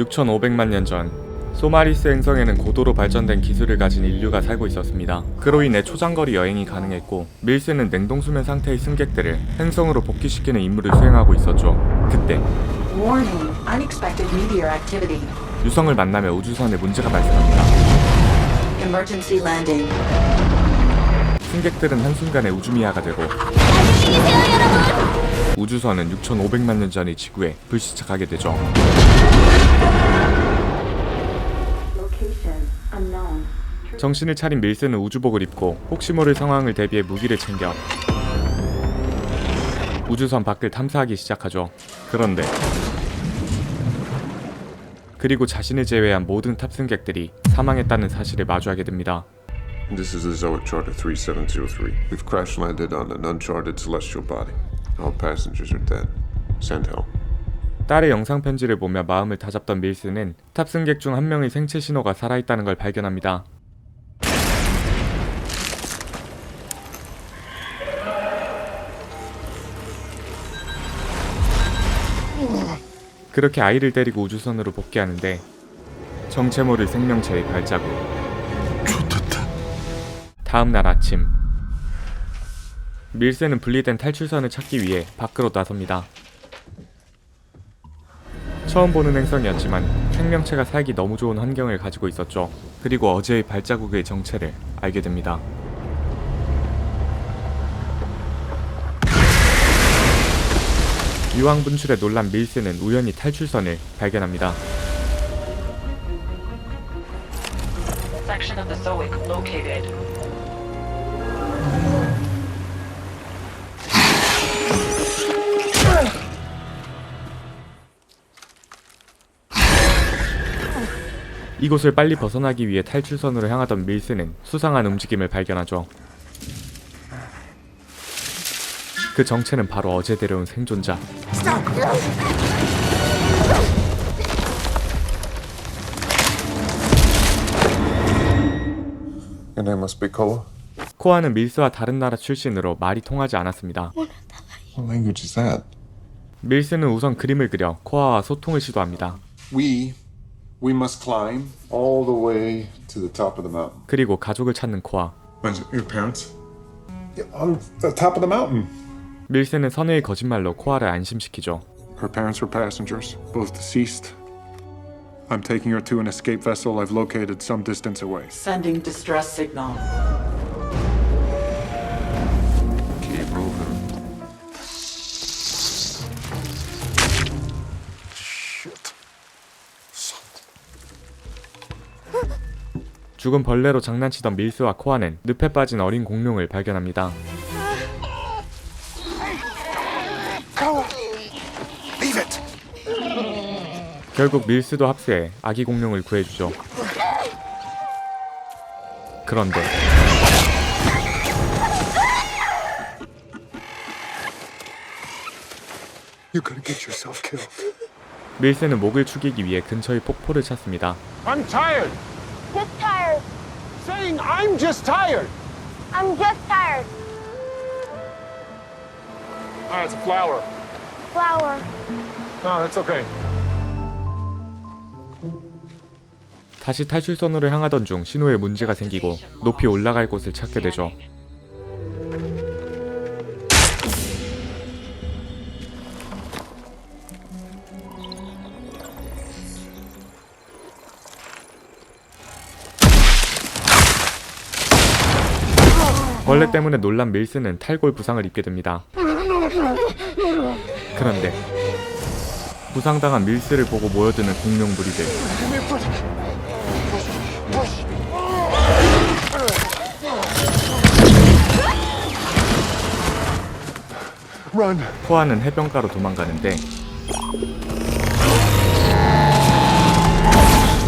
6,500만 년 전, 소마리스 행성에는 고도로 발전된 기술을 가진 인류가 살고 있었습니다. 그로 인해 초장거리 여행이 가능했고, 밀스는 냉동수면 상태의 승객들을 행성으로 복귀시키는 임무를 수행하고 있었죠. 그때 Warning, unexpected meteor activity. 유성을 만나며 우주선에 문제가 발생합니다. Emergency landing. 승객들은 한순간에 우주미아가 되고, 우주선은 6,500만 년 전의 지구에 불시착하게 되죠. Location unknown. 정신을 차린 밀스는 우주복을 입고 혹시 모를 상황을 대비해 무기를 챙겨 우주선 밖을 탐사하기 시작하죠. 그리고 자신을 제외한 모든 탑승객들이 사망했다는 사실을 마주하게 됩니다. This is the Zoic Charter 3703. We've crash landed on an uncharted celestial body. All passengers are dead. Send help. 딸의 영상 편지를 보며 마음을 다잡던 밀스는 탑승객 중 한 명의 생체 신호가 살아있다는 걸 발견합니다. 그렇게 아이를 데리고 우주선으로 복귀하는데 정체 모를 생명체의 발자국. 다음 날 아침, 밀스는 분리된 탈출선을 찾기 위해 밖으로 나섭니다. 처음 보는 행성이었지만 생명체가 살기 너무 좋은 환경을 가지고 있었죠. 그리고 어제의 발자국의 정체를 알게 됩니다. 유황 분출에 놀란 밀스는 우연히 탈출선을 발견합니다. Section of the Zoic located. 이곳을 빨리 벗어나기 위해 탈출선으로 향하던 밀스는 수상한 움직임을 발견하죠. 그 정체는 바로 어제 데려온 생존자. Your name must be Koa. 코아는 밀스와 다른 나라 출신으로 말이 통하지 않았습니다. What language is that? 밀스는 우선 그림을 그려 코아와 소통을 시도합니다. We must climb all the way to the top of the mountain. 그리고 가족을 찾는 코아. Your parents? Yeah, on the top of the mountain. 밀스는 선의의 거짓말로 코아를 안심시키죠. Her parents were passengers, both deceased. I'm taking her to an escape vessel I've located some distance away. Sending distress signal. Keep moving. 죽은 벌레로 장난치던 밀스와 코아는 늪에 빠진 어린 공룡을 발견합니다. Leave it! 결국 밀스도 합세해 아기 공룡을 구해주죠. 그런데 You're gonna get yourself killed. 밀스는 목을 축이기 위해 근처의 폭포를 찾습니다. I'm tired. Just tired. Saying I'm just tired. I'm just tired. Ah, it's a flower. Flower. No, that's okay. 다시 탈출선으로 향하던 중 신호에 문제가 생기고 높이 올라갈 곳을 찾게 되죠. 벌레 때문에 놀란 밀스는 탈골 부상을 입게 됩니다. 그런데 부상당한 밀스를 보고 모여드는 공룡 무리들. Run! 코아는 해변가로 도망가는데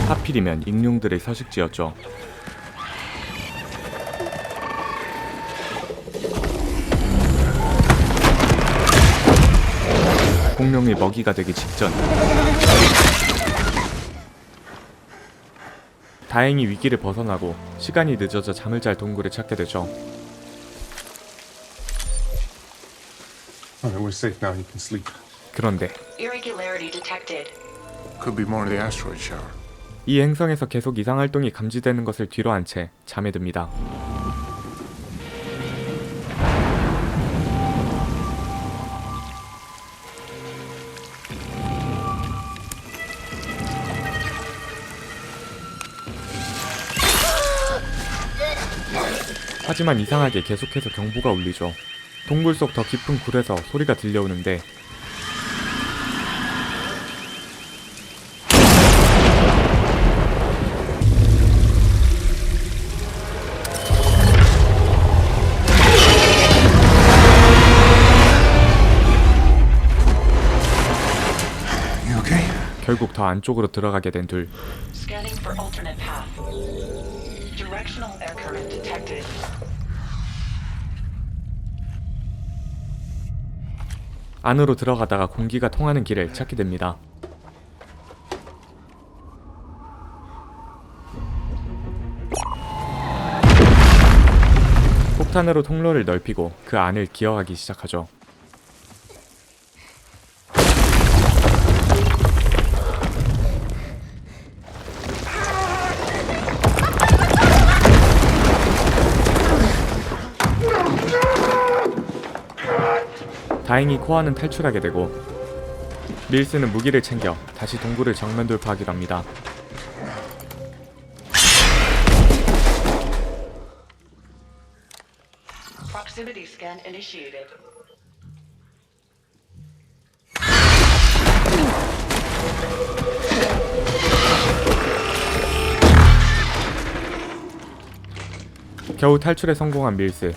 하필이면 익룡들의 서식지였죠. 공룡이 먹이가 되기 직전. 다행히 위기를 벗어나고 시간이 늦어져 잠을 잘 동굴을 찾게 되죠. Alright, we're safe now. You can sleep. 그런데 Irregularity detected. Could be more of the asteroid shower. 이 행성에서 계속 이상 활동이 감지되는 것을 뒤로 한 채 잠에 듭니다. 하지만 이상하게 계속해서 경보가 울리죠. 동굴 속 더 깊은 굴에서 소리가 들려오는데 You okay? 결국 더 안쪽으로 들어가게 된 둘. Scanning for alternate path. Directional air current detected. 안으로 들어가다가 공기가 통하는 길을 찾게 됩니다. 폭탄으로 통로를 넓히고 그 안을 기어가기 시작하죠. 다행히 코아는 탈출하게 되고 밀스는 무기를 챙겨 다시 동굴을 정면 돌파하기로 합니다. Proximity scan initiated. 겨우 탈출에 성공한 밀스.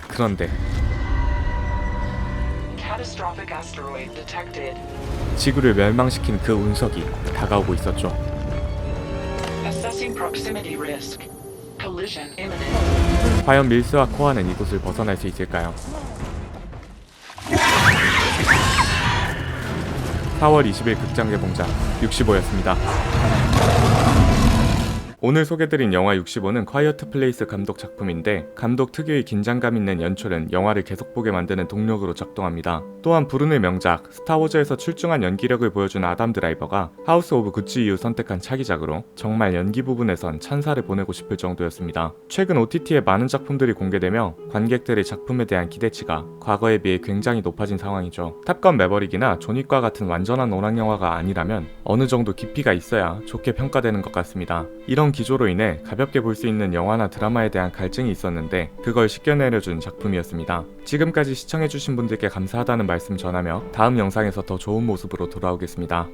그런데 Catastrophic asteroid detected. 지구를 멸망시킨 그 운석이 다가오고 있었죠. Assessing proximity risk. Collision imminent. 과연 밀스와 코아는 이곳을 벗어날 수 있을까요? 4월 20일 극장 개봉작 65였습니다. 오늘 소개드린 영화 65는 콰이어트 플레이스 감독 작품인데 감독 특유의 긴장감 있는 연출은 영화를 계속 보게 만드는 동력으로 작동합니다. 또한 부르는 명작 스타워즈에서 출중한 연기력을 보여준 아담 드라이버가 하우스 오브 구찌 이후 선택한 차기작으로 정말 연기 부분에선 찬사를 보내고 싶을 정도였습니다. 최근 OTT에 많은 작품들이 공개되며 관객들의 작품에 대한 기대치가 과거에 비해 굉장히 높아진 상황이죠. 탑건 매버릭이나 존윅과 같은 완전한 오락 영화가 아니라면 어느 정도 깊이가 있어야 좋게 평가되는 것 같습니다. 이런 기조로 인해 가볍게 볼 수 있는 영화나 드라마에 대한 갈증이 있었는데 그걸 씻겨내려준 작품이었습니다. 지금까지 시청해주신 분들께 감사하다는 말씀 전하며 다음 영상에서 더 좋은 모습으로 돌아오겠습니다.